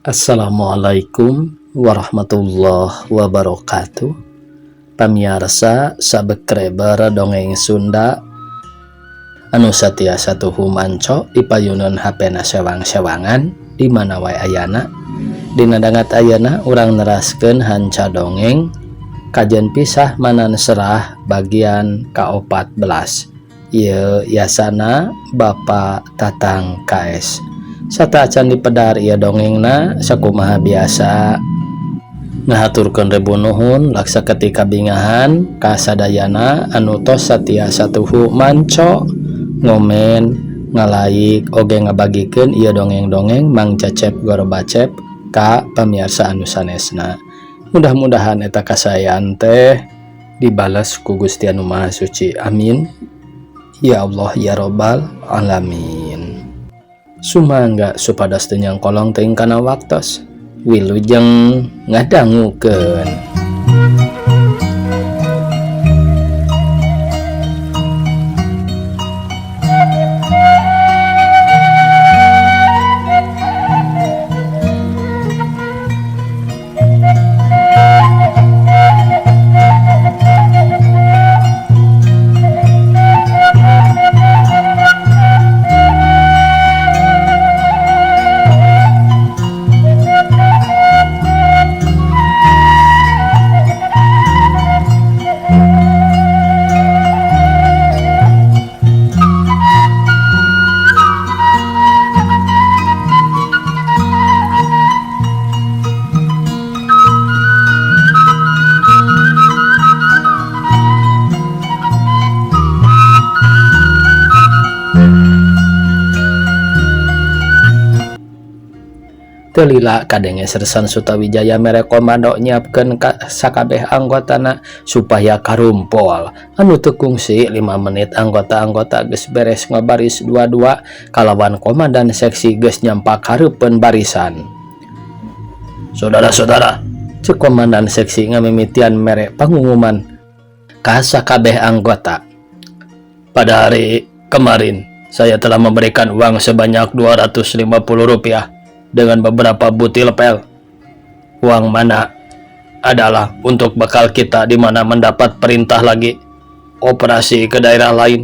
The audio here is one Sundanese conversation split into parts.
Assalamualaikum warahmatullahi wabarakatuh. Pamirsa sabekreber dongeng Sunda anu satiasa tuhu manco dipayunan hapena sewang-sewangan di mana wae ayana. Dina dangat ayana urang neraskeun hanca dongeng kajen pisah manan serah bagian ka-14. Ieu yasana Bapak Tatang KS. Sata acan dipedar ieu dongengna sakumaha biasa ngahaturkeun rebu nuhun laksa ketika bingahan kasadayana anu tos satiasa tuhu manco ngomen ngalaik oge ngabagikeun ieu dongeng-dongeng Mang Cecep Gorobacep ka pamirsa anu sanesna. Mudah-mudahan eta kasayaan teh dibales ku Gusti Anu Maha Suci. Amin. Ya Allah ya Rabbal alamin. Sumangga supados teu nyangkolong teuing kana waktos wilujeng ngadangukeun. Telila kadenge Sersan Sutawijaya mere komando nyiapkeun ka sakabeh anggotana supaya karumpul. Anu teu kungsi 5 menit anggota-anggota geus beres ngabaris dua-dua kalawan komandan seksi geus nyampak hareupeun barisan. Saudara-saudara, cek komandan seksi ngamimitian mere pangumuman ka sakabeh anggota. Pada hari kemarin saya telah memberikan uang sebanyak Rp250 dengan beberapa butil pel. Uang mana adalah untuk bekal kita di mana mendapat perintah lagi operasi ke daerah lain.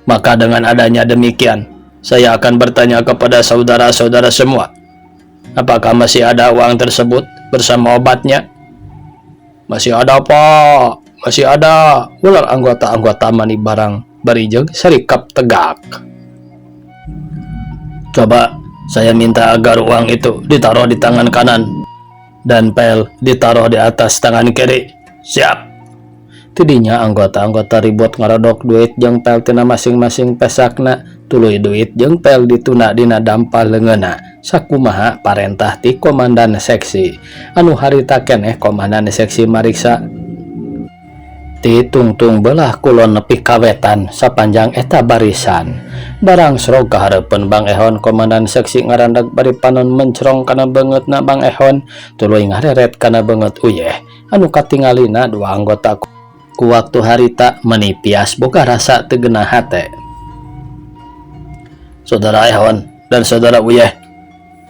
Maka dengan adanya demikian, saya akan bertanya kepada saudara-saudara semua, apakah masih ada uang tersebut bersama obatnya? Masih ada, Pak. Masih ada. Ular anggota-anggota mani barang barijeng sarikap tegak. Coba saya minta agar uang itu ditaruh di tangan kanan dan pel ditaruh di atas tangan kiri. Siap. Tidinya anggota-anggota ribut ngarodok duit jeung pel tina masing-masing pesakna. Tuluy duit jeung pel dituna dina dampal leungeunna. Sakumaha parentah ti komandan seksi. Anu harita keneh komandan seksi mariksa ti tungtung belah kulon nepi kawetan sapanjang eta barisan. Barang srog kahareupeun Bang Ehon, komandan seksi ngarandag bari panon mencrong kana beungeutna Bang Ehon, tuluy ngareret kana beungeut Uyeh. Anu katingalina dua anggota ku waktu harita menipias boga rasa teu geunah hate. Saudara Ehon dan saudara Uyeh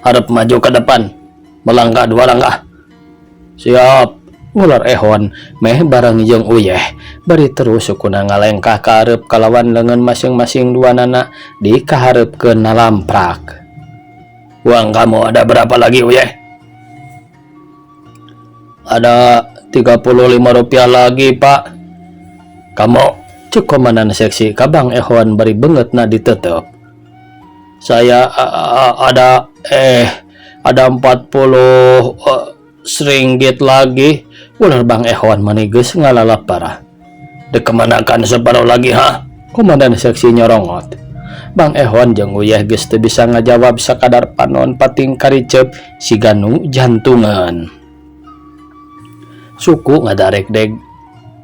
hareup maju ke depan, melangkah 2 langkah. Siap. Ular Ehon meh bareng jeung Uyeh bari terus sukuna ngalengkah ka hareup kalawan leungeun masing-masing duanana dikahareupeun nalamprak. Uang kamu ada berapa lagi, Uyeh? Ada Rp35 lagi, Pak. Kamu, cek komandan seksi ka Bang Ehon bari beungeutna diteuteuk. Saya ada 40 seringgit lagi. Ular Bang Ehon mani geus ngalalap parah. Dekemanakan separuh lagi, ha? Komandan seksi nyorongot. Bang Ehon jeung Uyeh geus teu bisa ngajawab sakadar panon pating karicep siga nu jantungan. Suku ngadarek-deg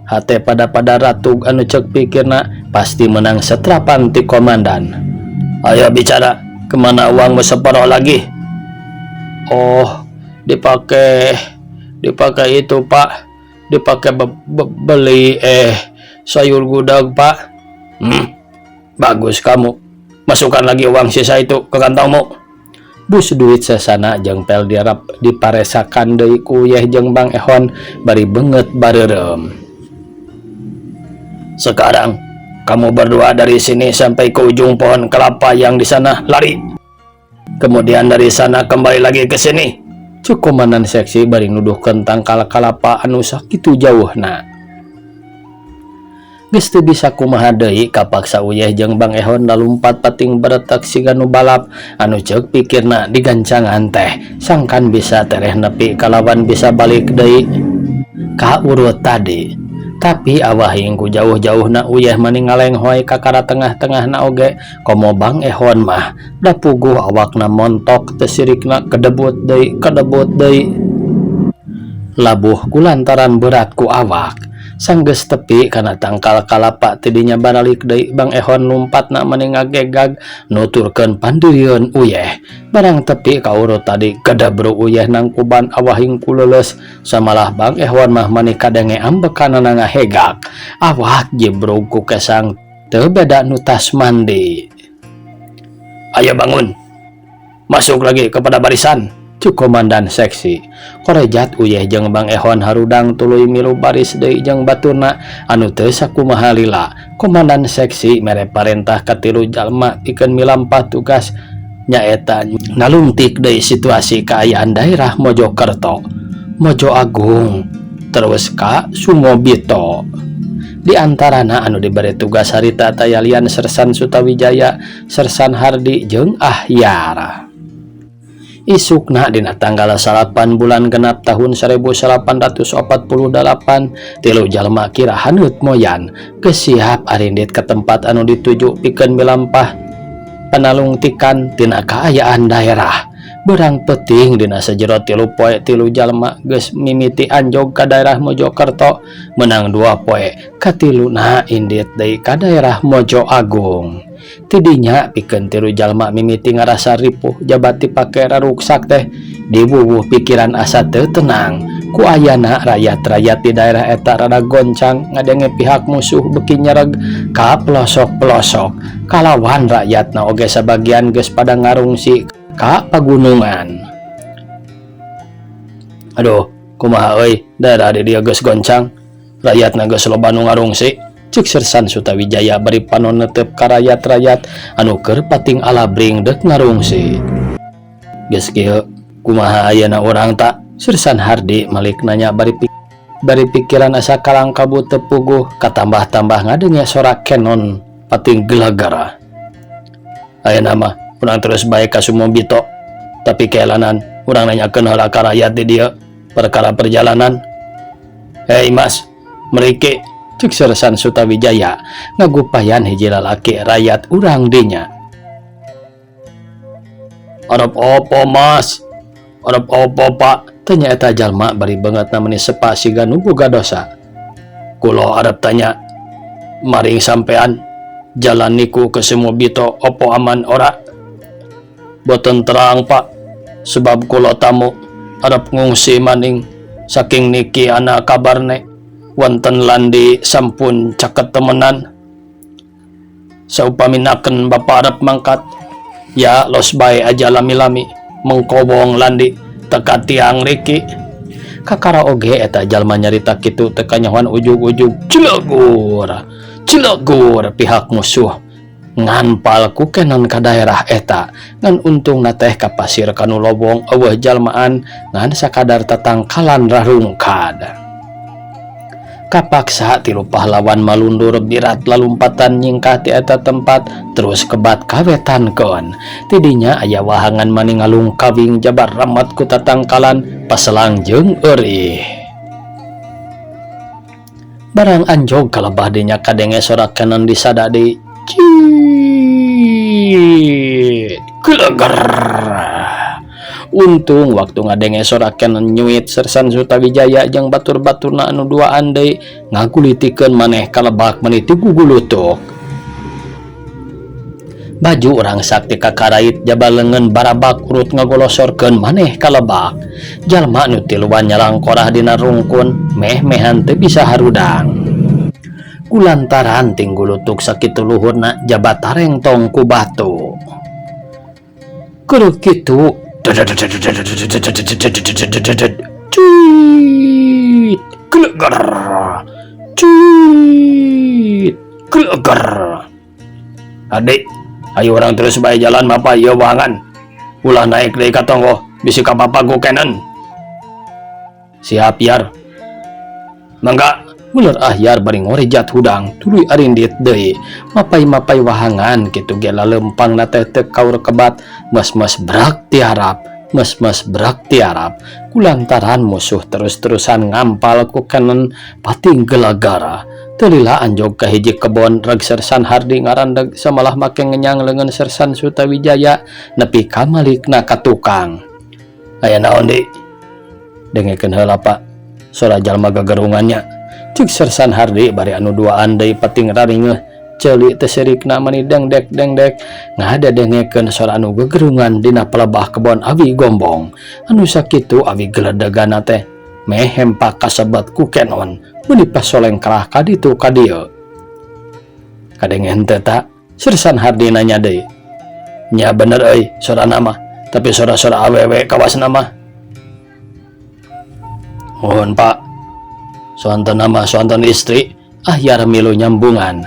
hate pada ratug anu cek pikirna pasti menang setrapan ti komandan. Ayo bicara, kemana uangmu separuh lagi? Oh, dipakai itu, Pak. Dipakai beli sayur gudeg, Pak. Bagus kamu. Masukkan lagi uang sisa itu ke kantongmu. bus duit sesana jeung pel dirap diparesakan deui ku Uyeh jeung Bang Ehon bari beungeut bareureum. Sekarang kamu berdua dari sini sampai ke ujung pohon kelapa yang di sana, lari. Kemudian dari sana kembali lagi ke sini. Cuk komandan seksi bari nuduhkeun tangkal kalapa anu sakitu jauhna. Geus teu bisa kumaha deui kapaksa Uyeh jeung Bang Ehon lalumpat pating baretek siga nu balap anu ceuk pikirna digancangan teh sangkan bisa tereh nepi kalawan bisa balik deui ka urut tadi. Tapi awahing ku jauh-jauhna Uyeh meningaleng hoy ka kara tengah-tengahna oge komo Bang Ehon mah da puguh awakna montok teu sirikna kedebut deui labuh kulantaran berat ku awak. Sanggeus tepi kana tangkal kalapa tidinya baralik deui Bang Ehon lumpatna meni ngagegag nuturkeun pandirion Uyeh. Barang tepi ka urut tadi kedabru Uyeh nangkuban awahing ku leuleus samalah Bang Ehon mah mani kadenge ambekanana ngahegak. Awak jebrug ku kesang teu beda nu tas mandi. Ayo bangun, masuk lagi kepada barisan. Cuk komandan seksi. Korejat Uyeh jeung Bang Ehon harudang tuluy milu baris deui jeung baturna anu teu sakumaha lila. Komandan seksi mere parentah ka tilu jalma pikeun milampah tugas nyaeta nalungtik deui situasi kaayaan daerah Mojokerto, Mojo Agung, terus ka Sumobito. Di antarana anu diberi tugas harita tayalian Sersan Sutawijaya, Sersan Hardi jeung Ahyar. Isukna dina tanggal 8 bulan genap tahun 1848 tilu jalma kira haneut moyan geus siap arindit ke tempat anu dituju pikeun milampah panalungtikan tina kaayaan daerah. Berang peting dina sajero tilu poe tilu jalma geus mimiti anjog ka daerah Mojokerto menang 2 poe katiluna indit deui ka daerah Mojo Agung. Tidinya pikeun tilu jalma mimiti ngarasa ripuh jabat dipake raruksak teh dibubuh pikiran asa teu tenang ku ayana rakyat-rakyat di daerah eta rada goncang ngadenge pihak musuh beki nyereg ka pelosok-pelosok kalawan rakyatna oge sabagian geus pada ngarungsi ka pagunungan. Aduh, kumaha euy, daerah di dieu geus goncang, rakyatna geus loba nu ngarungsi. Cik Sersan Sutawijaya bari panon netep ka rakyat-rakyat anu keur pating alabring dek ngarungsi. Geus kieu kumaha ayeuna urang tak? Sersan Hardi malik nanya bari pikiran asa kalang kabut teu puguh katambah-tambah ngadenge sorak kenon pating gelagara. Ayeuna mah urang terus bae ka Sumobito, tapi keelanan urang nanyakeun heula ka rakyat di dieu perkara perjalanan. Hei Mas, mriki Cuk Sersan Sutawijaya ngagupayan hiji lalaki rakyat urang dinya. Arep opo Mas? Arep opo Pak? Tanya eta jalma bari beungeutna meuni sepa siga nu boga dosa. Kulo arep tanya, maring sampean jalan niku ke Sumobito opo aman ora? Boten terang Pak, sebab kulo tamu arep ngungsi maning saking niki ana kabarne wonten landi sampun caket temenan. Saupaminaken Bapak arep mangkat, ya los bae aja lami-lami mengkobong landi teka tiang riki. Kakara oge eta jalma nyarita kitu teka nyahoan ujug-ujug cilegur pihak musuh nganpal ku kenon ka daerah eta ngan untung na teh ka pasir kanu lobong eueuh jalmaan ngan sakadar tatangkalan rarungkad. Kapaksa tilu pahlawan malundur birat lalumpatan nyingkah ti eta tempat terus kebat kawetankeun. Tidinya aya wahangan maningalung kawing jabar ramat ku tatangkalan paselang jeung eurih. Barang anjog kalebah dinya kadenge sorak kenon disada di ciit geleger. Untung waktu ngadenge sorakeun nyuit Sersan Sutawijaya jeung batur-baturna anu duaan deui ngagulitikeun maneh kalebak meniti gugulutuk. Baju urang sakti kakarait jabal leungeun barabak urut ngagolosorkeun maneh kalebak. Jalma nu tiluan nyalang korah dina rungkun meh-mehan teu bisa harudang. Kulantaran tinggulutuk sakitu luhurna jabat tarengtong ku batu. Kudu kitu. Cuit. Gelegar. Cuit. Gelegar. Adik, ayo orang terus bae jalan mapa ieu wahangan. Ulah naik deui ka tonggo, bisi ka papaku kenen. Siap Yar. Mangga, ular Ahyar bari ngorejat hudang, tuluy arindit deui. Mapai-mapai wahangan kitu ge lalempangna teh teu kaur kebat, mes-mes brak tiarap, mes-mes brak tiarap. Kulantaran musuh terus-terusan ngampal ku kenen pating gelagara. Telila anjog ka hiji kebon reg Sersan Hardi ngarandeg samalah make ngenyang leungeun Sersan Sutawijaya nepi ka malikna ka tukang. Aya naon deui? Dengekeun heula Pak. Sora jalma gagerungannya. Cik Sersan Hardi bari anu duaan deui pating raringeuh ceuli teu sirikna mani dengdek ngada dengekeun sora anu gagerungan dina pelebah kebon Abi Gombong. Anu sakitu abi geledegana teh meh hempak kasebat ku kenon meuni pasoleng kalah ka ditu ka dieu. Kadengen teh tak Sersan Hardi nanya deui. Nya bener euy sorana mah, tapi sora-sora awewe kawasna mah. Mohon Pak, soanten nama soanten istri, Ahyar milu nyambungan.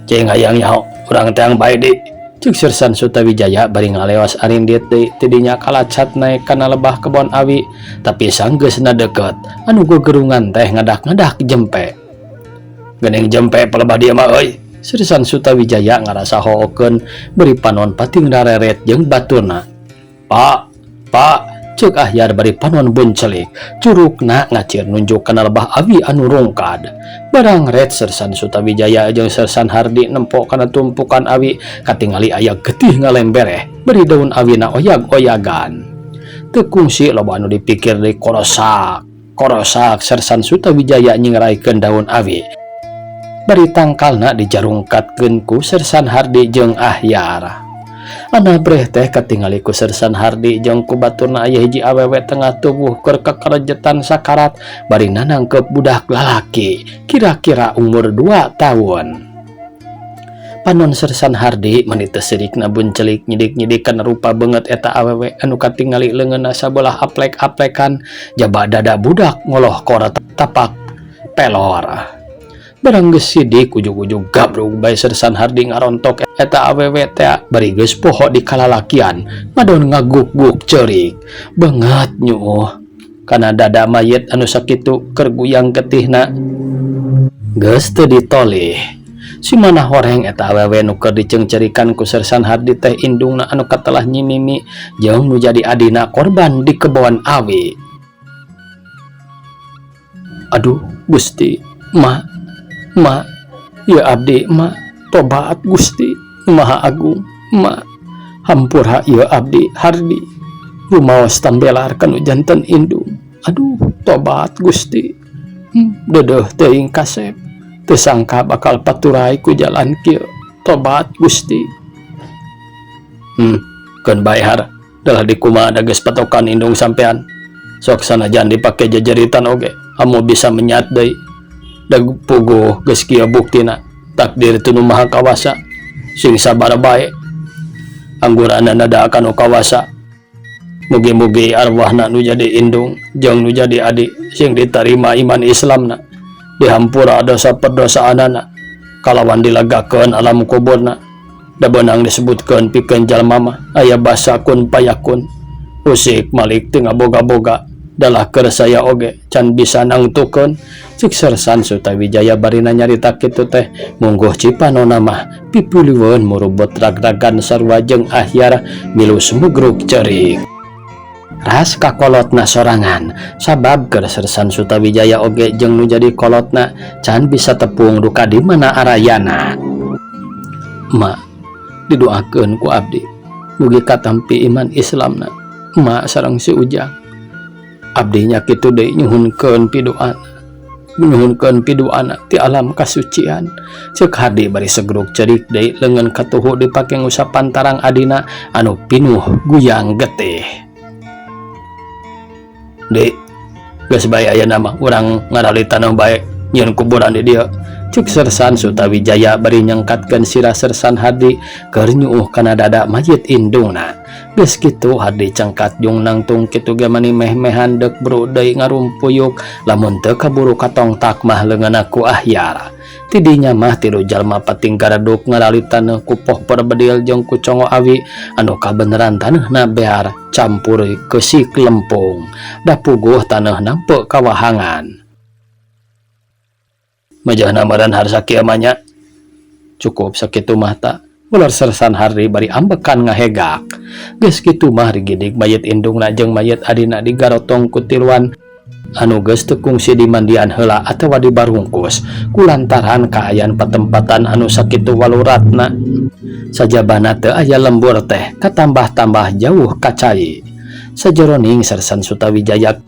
Cing hayang nyaho, urang teang bae di. Cik Sersan Sutawijaya bari ngalewas arindit deui tidinya kalacat naik kana lebah kebon awi, tapi sanggeusna deket, anu gegerungan teh ngadak-ngadak jempe. Geuning jempe pelebah dia mah euy. Sersan Sutawijaya ngarasa hookeun beri panon pating rareret jeung baturna. Pak, cek Ahyar bari panon buncelik, curugna ngacir nunjuk kana lebah awi anu rungkad. Barang red Sersan Sutawijaya jeung Sersan Hardi nempo kana tumpukan awi, katingali aya getih ngalembereh, beri daun awina oyag-oyagan. Teu kungsi loba anu dipikir deui korosak Sersan Sutawijaya nyingeraikeun daun awi. Bari tangkalna dijarungkatkeun ku Sersan Hardi jeung Ahyar. Ana breh teh katingali ku Sersan Hardi jeung ku baturna aya hiji awewe tengah tubuh keur kakarejetan sakarat bari nanangkep budak lalaki kira-kira umur 2 tahun. Panon Sersan Hardi meuni teu sirikna buncelik nyidik-nyidikeun rupa beungeut eta awewe anu katingali leungeunna sabelah aplek-aplekan jaba dada budak ngoloh kora tapak pelor. Barang geus sidik ujug-ujug gabrug bae Sersan Hardi ngarontok eta awewe teh bari geus poho di kalalakian ngadon ngaguk-guk ceurik beungeut nyuh kana dada mayit anu sakitu keur guyang getihna geus teu ditolih. Simana horeng eta awewe nu keur dicengcerikan ku Sersan Hardi teh indungna anu katelah nyimimi jeung nu jadi adina korban di kebon awi. Aduh Gusti, Ma, ya abdi ma, tobat Gusti Maha Agung, ma, hampura ya abdi Hardi, rumaos tambelar kanu janten indung. Aduh, tobat Gusti. Dedeuh teuing kasep, teu sangka bakal paturai ku jalan kieu. Tobat Gusti. Keun bae har, dalah dikumaha da geus patokan indung sampean. Sok sanajan dipake jajaritan oge, amo bisa menyat deui. Dag puguh geus kieu buktina takdir teu nu maha kawasa sing sabar bae anggurana nada anu kawasa mugi-mugi arwahna nu jadi indung jeung nu jadi adi sing ditarima iman Islamna dihampura dosa perdosaanana kalawan dilagakeun alam kuburna da beunang disebutkeun pikeun jalma mah aya basa kun payakun usik malik teu ngaboga-boga dalah keur saya oge can bisa nangtukeun. Cik Sersan Sutawijaya barina nyarita kitu teh mungguh cipanonna mah pipulueun murubut rag-ragan sarua jeung Ahyar milu sumegruk ceurik. Ras kakolotna sorangan sabab keur Sersan Sutawijaya oge jeung nu jadi kolotna can bisa tepung duka di mana arayana. Ma, didoakeun ku abdi mugi katampi iman Islamna. Ma sareng si Ujang. Abdi nya kitu deui nyuhunkeun pidoana. Menuhunkeun pidoana ti alam kasucian. Ceuk Hardi bari segruk cerik deui leungeun katuhu dipake ngusapan tarang adina anu pinuh guyang getih. Dek, geus bae aya nama urang ngaralitan bae nyieun kuburan di dieu. Cuk Sersan Sutawijaya bari nyengkatkeun sirah Sersan Hardi keur nyuuh kana dada mayit indungna. Geus kitu Hardi cengkat jeung nangtung kitu ge mani meh-mehan deuk bro deui ngarumpuyuk lamun teu kaburu katongtak mah leungeunna ku Ahyar. Tidinya mah tilu jalma pating gareduk ngarali taneuh ku Poh Perbedil jeung ku Congo Awi anu kabeneran taneuhna bear campur keusik lempung da puguh taneuhna peu kawahangan. Majahna meureun harsa kieu mah nya. Cukup sakitu mah ta. Ular Sersan Hardi bari ambekan ngahegak. Geus kitu mah rigidik mayit indungna jeung mayit adina digarotong ku tiluan anu geus teu kungsi di mandian heula atawa dibarungkus kulantaran kaayaan patempatan anu sakitu waluratna. Sajabana teu aya lembur teh katambah-tambah jauh kacai. Sajeroning Sersan Sutawijaya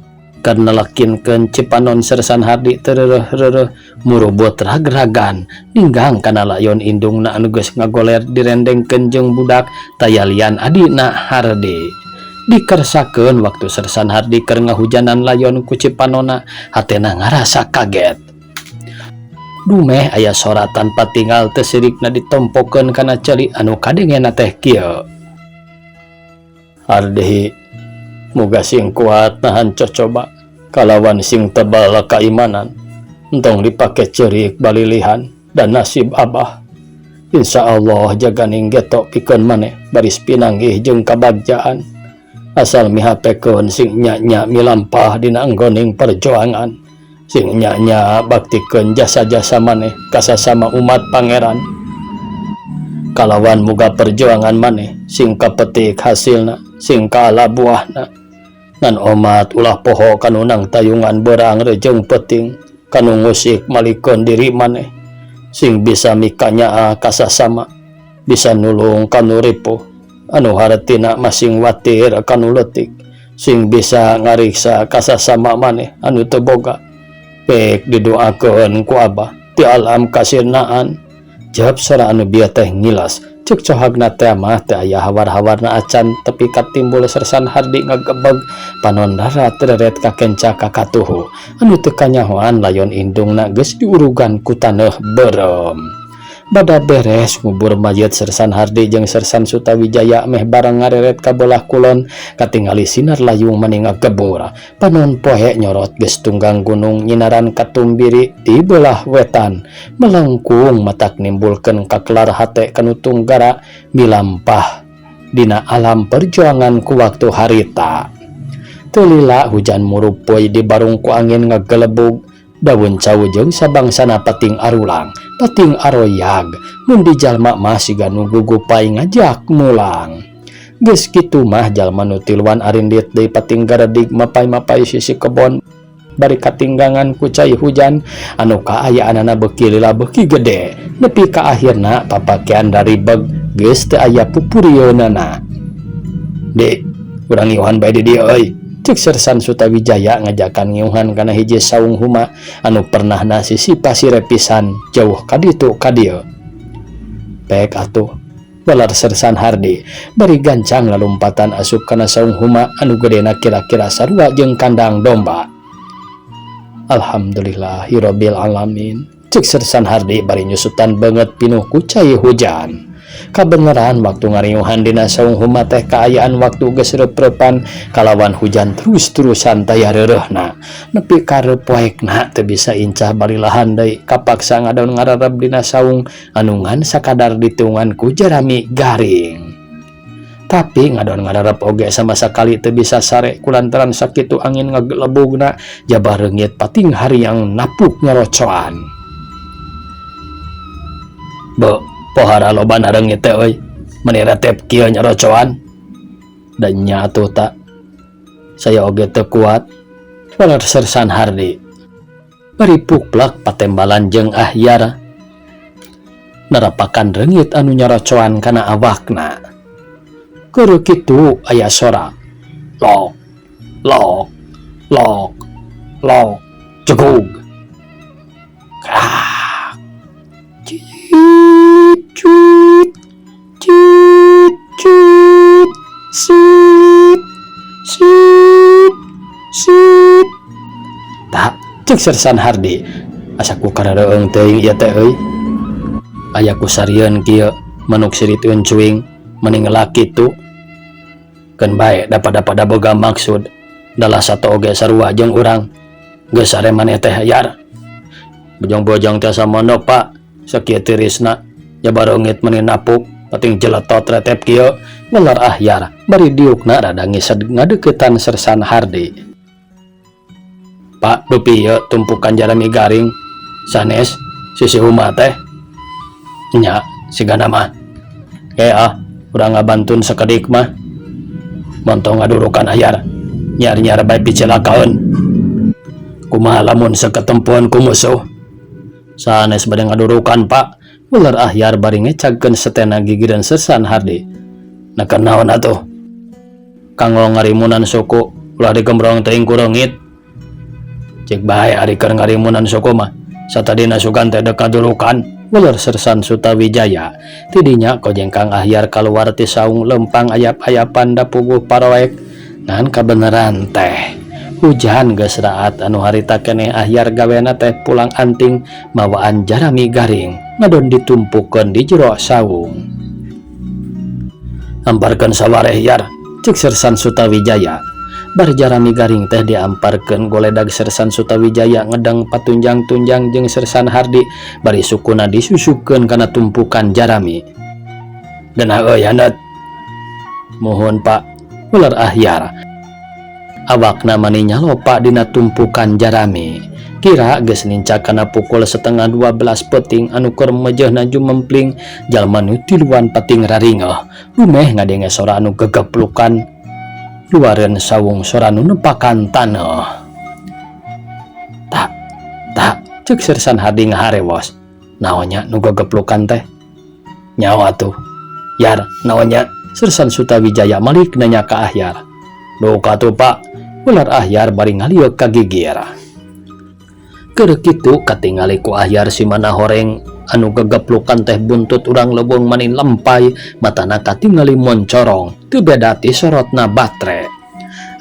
keur nelekinkeun cipanon Sersan Hardi tereureureuh murubut ragragan ninggang kana layon indungna anu geus ngagoler direndengkeun jeung budak tayalian adina Hardi. Dikersakeun waktu Sersan Hardi keur ngahujanan layon ku cipanonna hatena ngarasa kaget. Dumeh aya sora tanpa tinggal teu sirikna ditompokeun kana ceuli anu kadengena teh kieu. Hardi muga sing kuat nahan cocoba kalawan sing tebal keimanan entong dipake ceurik balilihan dan nasib abah. Insya Allah jaganing getok pikeun maneh baris pinanggih jeung kabagjaan asal mihapekeun sing nya-nya milampah dina anggoning perjuangan sing nya-nya baktikeun jasa-jasa maneh ka sasama umat pangeran. Kalawan muga perjuangan maneh sing kapetik hasilna sing kaala buahna ngan omat ulah poho kanu nang tayungan berang rejeng peting kanu ngusik malikon diri maneh sing bisa mikanyaa kasasama bisa nulung kanu ripuh anu hartina masing watir kanu letik sing bisa ngariksa kasasama maneh anu teu boga pek didoakeun ku Abah ti alam kasirnaan. Jawab sora anu bieu teh ngilas cuk cohagna teh mah teh aya hawar-hawarna acan tepi katimbul Sersan Hardi ngagebeg panon darat tereret kakenca kakatuhu anu teu kanyahoan layon indungna geus diurugan ku taneuh berem. Bada beres ngubur mayit Sersan Hardi jeung Sersan Sutawijaya meh bareng ngareret ka belah kulon katingali sinar layung mani ngagebur panon poe nyorot geus tunggang gunung nyinaran katumbiri di belah wetan melengkung matak nimbulkeun kakelar hate kanu tunggara milampah dina alam perjuangan ku waktu harita. Teu lila hujan murup poe dibarung ku angin ngagelebug daun cawujeng sabangsana pating arulang pating aroyag mun di jalma mah siga nu gugupai ngajak mulang. Geus kitu mah jalma nu tiluan arindit deui pating garedik mapai-mapai sisi kebon bari katinggangan ku cai hujan anu kaayaanana beuki lila beuki gede nepi ka akhirna papakean dari beg geus teu aya pupurieunana. Dek, urang ngiuhan bae di dieu euy. Cuk Sersan Sutawijaya ngajakan ngiuhan kana hiji saung huma anu pernah sisi pasire pisan jauh kaditu ka dieu. Pek atuh balar Sersan Hardi bari gancang lalumpatan asup kana saung huma anu gedena kira-kira sarua jeung kandang domba. Alhamdulillahirabbil alamin. Cuk Sersan Hardi bari nyusutan banget pinuh ku cai hujan. Kabeneran waktu ngariuhan dina saung huma teh kaayaan waktu geus reup-reupan kalawan hujan terus-terusan taya reureuhna nepi ka reupoekna teu bisa incah balilahan deui kapaksa ngadaon ngarareb dina saung anu ngan sakadar ditungan ku jerami garing. Tapi ngadon ngararep oge sama sakali teu bisa sare kulantaran sakitu angin ngagelebugna jabah reungit pating hariang napuk nyorocoan. Pohara loban hareungit teh euy meni retep kieu nyorocoan dan nya atuh tak saya oge teu kuat walar Sersan Hardi bari puklek patembalan jeung Ahyar nerapakan reungit anu nyorocoan kana awakna. Keur kitu aya sora lok lok lok lok cegug cut cut cut sit sit sit tak cek Sersan Hardi asaku karareung teuing ieu teh euy. Aya kusarieun kieu manuk siriteun cuing mending laki tu. Keun bae dapada boga maksud dalah satu oge sarua jeung urang. Geus sare maneh teh Yar. Bojong-bojong tiasa mondok Pak, sakieu tirisna jabarongit meuni napuk pating jeletot retep kieu ngelar Yar bari diukna rada ngised ngadeuketan Sersan Hardi. Pak dupi ieu tumpukan Jarami garing sanes sisi huma teh nya sigana mah urang ngabantun sakedik mah montong ngadurukan Yar nyar-nyar bae picilakaeun kumaha lamun saketempuan ku musuh sanes bade ngadurukan Pak ular Yar bari ngecagkeun setena gigireun Sersan Hardi. Nah naon atuh kanggo ngarimunan suku ulah digembrong teuing ku reungit cek bae ari keur ngarimunan suku mah satadina sugan teh dek ngadurukan ular Sersan Sutawijaya. Tidinya kojeng Kang Yar kaluar ti saung lempang ayap-ayapan da puguh paroek ngan kabeneran teh hujan geus raat anu harita keneh Yar gawena teh pulang anting mawaan Jarami garing ngadon ditumpukeun di jero saung. Amparkeun sawareh Yar cek Sersan Sutawijaya. Bar Jarami garing teh diamparkeun goledag Sersan Sutawijaya ngedang patunjang-tunjang jeung Sersan Hardi bari sukuna disusupkeun kana tumpukan Jarami. Denah euy handap. Mohon Pak ular Yar. Awakna mani nyalopa dina tumpukan Jarami. Kira geus nincak kana pukul 11:30 peuting anu keur mejehna jumempling jalma nu tiluan pating raringeuh lumeh ngadenge sora anu gegeplukan luareun saung sora nu nepakan taneuh. Tak cek Sersan Hardi ngaharewos. Naonnya nu gegeplukan teh? Nyawa tuh Yar naonnya? Sersan Sutawijaya malik nanya ka Yar. Duh katuh Pak ular Yar bari ngaliuk ka gigir. Keur kitu katingali ku Yar si mana horeng anu gegeplukan teh buntut urang leuweung manin lempai matana katingali moncorong teu beda ti sorotna batre.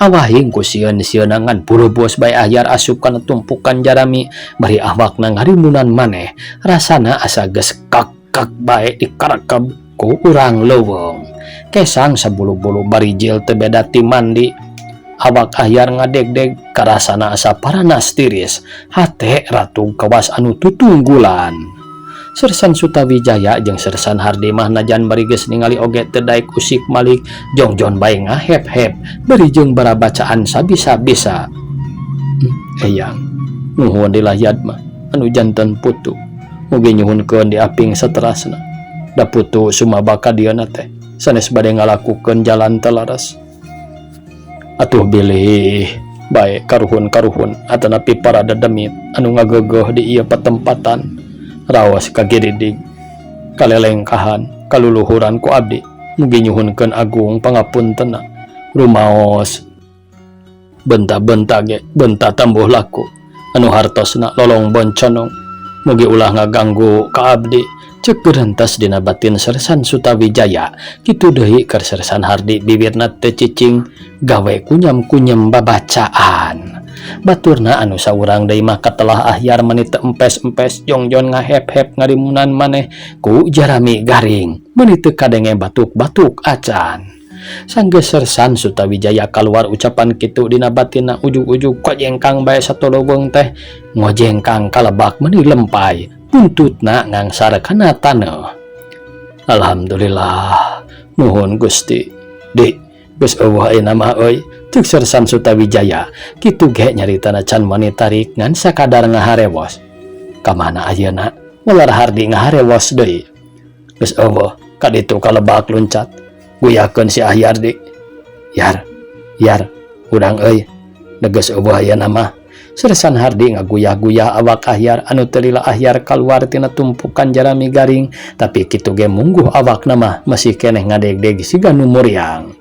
Awahing ku sieun-sieunangan buru-bos bae Yar asup kana tumpukan Jarami bari awakna ngarimunan maneh rasana asa geus kak bae dikarekeb ku urang leuweung. Kesang sabulu-bulu barijil teu beda ti mandi. Awak Yar ngadegdeg karasana asa paranas tiris hate ratu kawas anu tutunggulan. Sersan Sutawijaya jeung Sersan Hardi mah najan bari geus ningali oge teu daek usik malik jongjon bae ngahep-hep bari jeung bara bacaan sabisa-bisa. Eyang nuhun dilahyad mah anu janten putu mugi nyuhunkeun di aping saterasna da putu sumabaka dieuna teh sanes bade ngalakukeun jalan telaras. Atuh bilih bae karuhun-karuhun atanapi para dedemit anu ngageugeum di ieu patempatan raos kagiridig kalelengkahan kaluluhuran ku abdi mugi nyuhunkeun agung pangapuntenna rumaos benta-benta ge benta tambuh laku anu hartosna lolong bonconong mugi ulah ngaganggu ka abdi cek gerentas dina batin Sersan Sutawijaya. Kitu deui keur Sersan Hardi bibirna teu cicing gawe kunyem-kunyem babacaan. Baturna anu saurang deui mah katelah Yar meuni teu empes-empes jongjon ngahep-hep ngarimunan maneh ku Jarami garing meuni teu kadenge batuk-batuk acan. Sanggeus Sersan Sutawijaya kaluar ucapan kitu dina batinna ujug-ujug kojengkang bae satoloweung teh ngojengkang kalebak meuni lempai buntutna ngangsar kana taneuh. Alhamdulillah nuhun Gusti. Dik geus eueuh ayeuna mah euy cek Sersan Sutawijaya. Kitu ge nyaritana can mani tarik ngan sakadar ngaharewos. Ka mana ayeuna? Ular Hardi ngaharewos deui. Geus eueuh ka ditu kalebak luncat. Guyakeun si Yar dik. Yar urang euy. Geus eueuh ayeuna mah. Sersan Hardi ngaguyah-guyah awak Yar anu teu lila Yar kaluar tina tumpukan Jarami garing tapi kitu ge mungguh awakna mah masih keneh ngadegdeg siga nu muriang.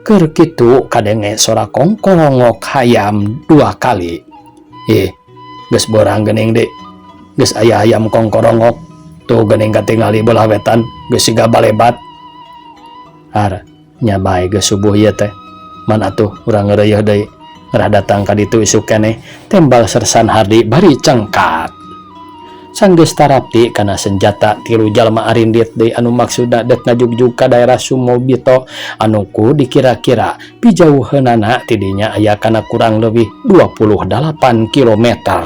Keur kitu kadenge sora kongkorongok hayam 2 kali. Geus borang geuning Dik. Geus aya hayam kongkorongok. Tuh geuning katingali belah wetan geus siga balebat. Har nya bae geus subuh ieu teh. Man atuh urang ngeureueuh deui. Rada datang ka ditu isuk keneh tembal Sersan Hardi bari cengkat. Sanggeus tarapti kana senjata tilu jalma arindit deui anu maksudna dek ngajugjug ka daerah Sumobito anu ku dikira-kira pijauheunana ti dinya aya kana kurang leuwih 28 kilometer.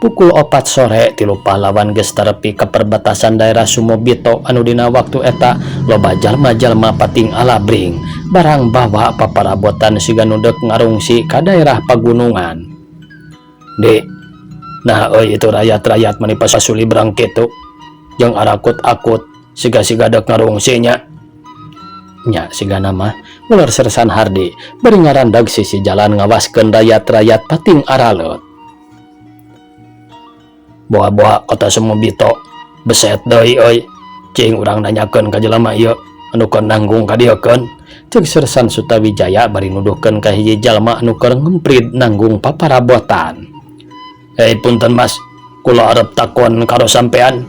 Pukul 4 sore tilu pahlawan geus tarepi ka perbatasan daerah Sumobito anu dina waktu eta loba jalma-jalma pating alabring barang bawa paparabotan siga nu deuk ngarungsi ka daerah pagunungan. Dek, nah itu rakyat-rakyat mani pasasuli berang kitu jeung arakut-akut siga-siga deuk ngarungsinya. Nya siga nama ular Sersan Hardi bari ngarandag sisi jalan ngawaskeun rakyat-rakyat pating araleut. Boa-boa kota Sumobito beset deui euy, cing urang nanyakeun ka jelema ieu anu keur nanggung ka dieu keun, ceuk Sersan Sutawijaya bari nuduhkeun ka hiji jalma anu keur ngemprit nanggung paparabotan. Hei punten mas, kula arep takon karo sampean.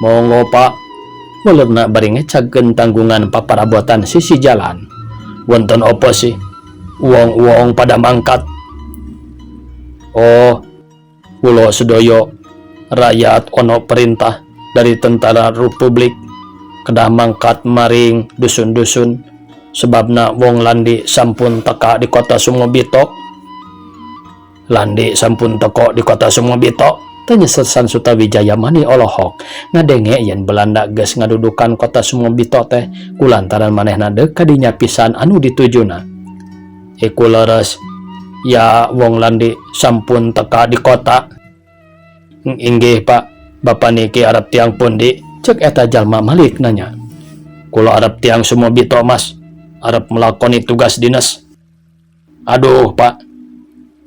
Monggo pak, weuleuhna bari ngecagkeun tanggungan paparabotan sisi jalan. Wonten opo sih? Uang-uang pada mangkat. Oh, kula sedaya rakyat ono perintah dari tentara Republik kedah mangkat maring dusun-dusun sebabna wong landi sampun teka di kota Sumobito. Landi sampun teko di kota Sumobito, tanya Sersan Sutawijaya mani olohok ngadenge yen Belanda geus ngadudukan kota Sumobito teh kulantaran manehna deuk ka dinya pisan anu ditujuna. Iku leres, ya wong landi sampun teka di kota. Inggih pak, bapak niki arep tiang pundi? Cek eta jalma Malik nanya. Kula arep tiang Sumobito mas, arep melakoni tugas dinas. Aduh pak,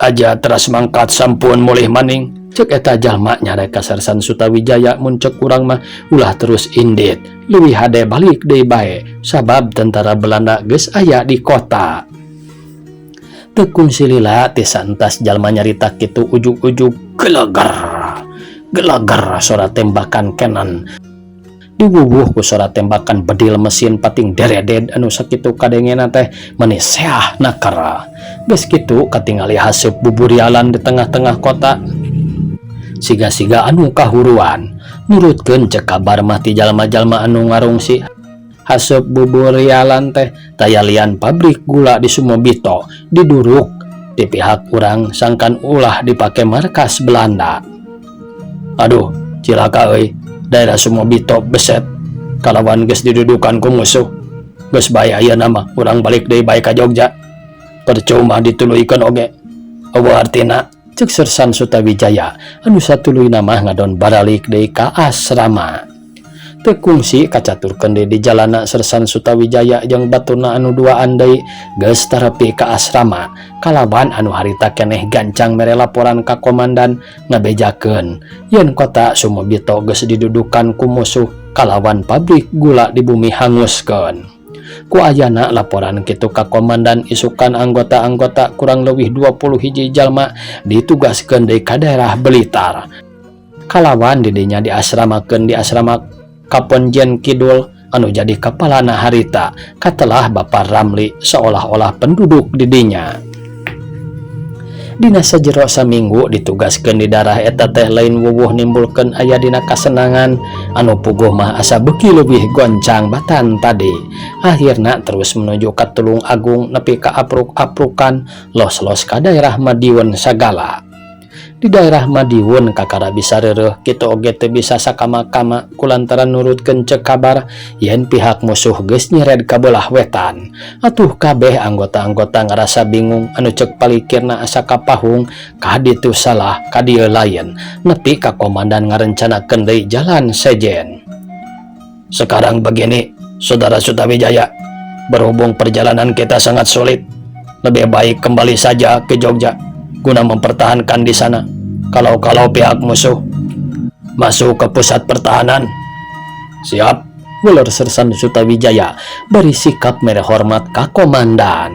aja teras mangkat sampun mulih maning. Cek eta jalma nyarek ka Sersan Sutawijaya mun cek urang mah ulah terus indit leuwih hade balik deui bae sabab tentara Belanda geus aya di kota. Tekun silila ti santas jalma nyarita kitu ujug-ujug gelagar suara tembakan Kenan diwuwuh ku suara tembakan bedil mesin pating dereded anu sakitu kadengena teh meuni seah nakara. Geus kitu katingali haseup buburialan di tengah-tengah kota. Siga-siga anu kahuruan nurutkeun cek kabar mah ti jalma-jalma anu ngarungsi haseup buburialan teh tayalian pabrik gula di Sumobito diduruk di pihak urang sangkan ulah dipake markas Belanda. Aduh, cilaka euy, daerah Sumobito beset kalawan geus didudukan ku musuh. Geus bae ayeuna mah urang balik deui bae ka Jogja. Percuma dituluykeun oge. Eueuh artina, cek Sersan Sutawijaya anu satuluyna mah ngadon baralik deui ka asrama. Teu kungsi kacaturkeun deui di jalana Sersan Sutawijaya jeung baturna anu duaan deui geus tarepi ka asrama kalawan anu harita keneh gancang mere laporan ka komandan ngabejakeun yen kota Sumobito geus didudukan ku musuh kalawan pabrik gula di bumi hanguskeun. Ku ayana laporan kitu ka komandan isukan anggota-anggota kurang leuwih 20 hiji jalma ditugaskeun deui ka daerah Blitar. Kalawan didinya diasramakeun di asrama Kaponjen Kidul anu jadi kapalana harita katelah Bapak Ramli seolah-olah penduduk didinya. Dina sajero saminggu ditugaskeun di daerah eta teh lain wuwuh nimbulkeun aya dina kasenangan anu puguh mah asa beuki leuwih goncang batan tadi. Akhirna terus menuju ka Tulung Agung nepi ka apruk-aprukan los-los ka daerah Madiun sagala. Di daerah Madiun kakara bisa reureuh kitu oge teu bisa sakama-kama kulantaran nurutkeun cek kabar yen pihak musuh geus nyered ka beulah wetan. Atuh kabeh anggota-anggota ngarasa bingung anu cek palikirna asa kapahung ka ditu salah ka dieu lain nepi ka komandan ngarencanakeun deui jalan sejen. Sekarang begini, Saudara Sutawijaya, berhubung perjalanan kita sangat sulit, lebih baik kembali saja ke Jogja guna mempertahankan di sana. Kalau pihak musuh masuk ke pusat pertahanan. Siap, ular Sersan Sutawijaya beri sikap mere hormat ka komandan.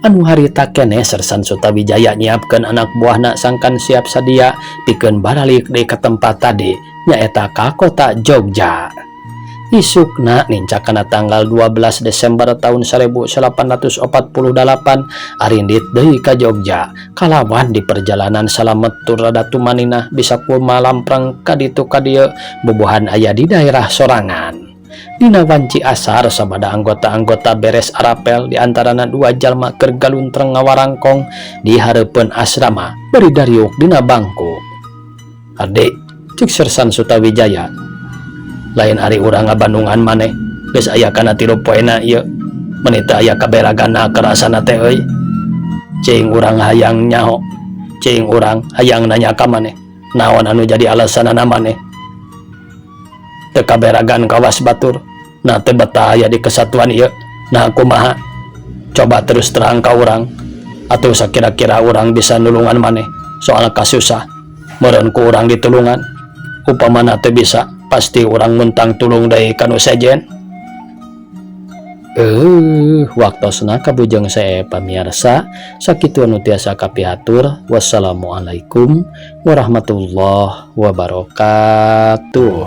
Anu harita keneh Sersan Sutawijaya nyiapkeun anak buahna sangkan siap sadia pikeun baralik deui ka tempat tadi nyaeta ka kota Jogja. Isukna nincakana tanggal 12 Desember tahun 1848 arindit deui ka Jogja kalawan di perjalanan salamet tur rada tumanina bisa kumalamprang ka ditu ka dieu bubuhan aya di daerah sorangan. Dina wanci asar sabada anggota-anggota beres arapel diantarana dua jalma keur galuntreng ngawarangkong di hareupeun asrama beri dariuk dina bangku. Adik, cik Sersan Sutawijaya, lain hari urang ngabandungan maneh geus aya kana 3 poena ieu menita aya kaberagana kerasana teh euy. Cing urang hayang nyaho, cing urang hayang nanya ka maneh naon anu jadi alasanana maneh teu kaberagan kawas batur na teu betah aya di kesatuan ieu. Nah kumaha, coba terus terang ka urang atuh sakira-kira urang bisa nulungan maneh soal kasusah meureun ku urang ditulungan. Upamana teu bisa pasti urang muntang tulung deui kanu sejen. Waktosna kabujeng sae pamirsa, sakitu anu tiasa kapihatur. Wassalamualaikum warahmatullahi wabarakatuh.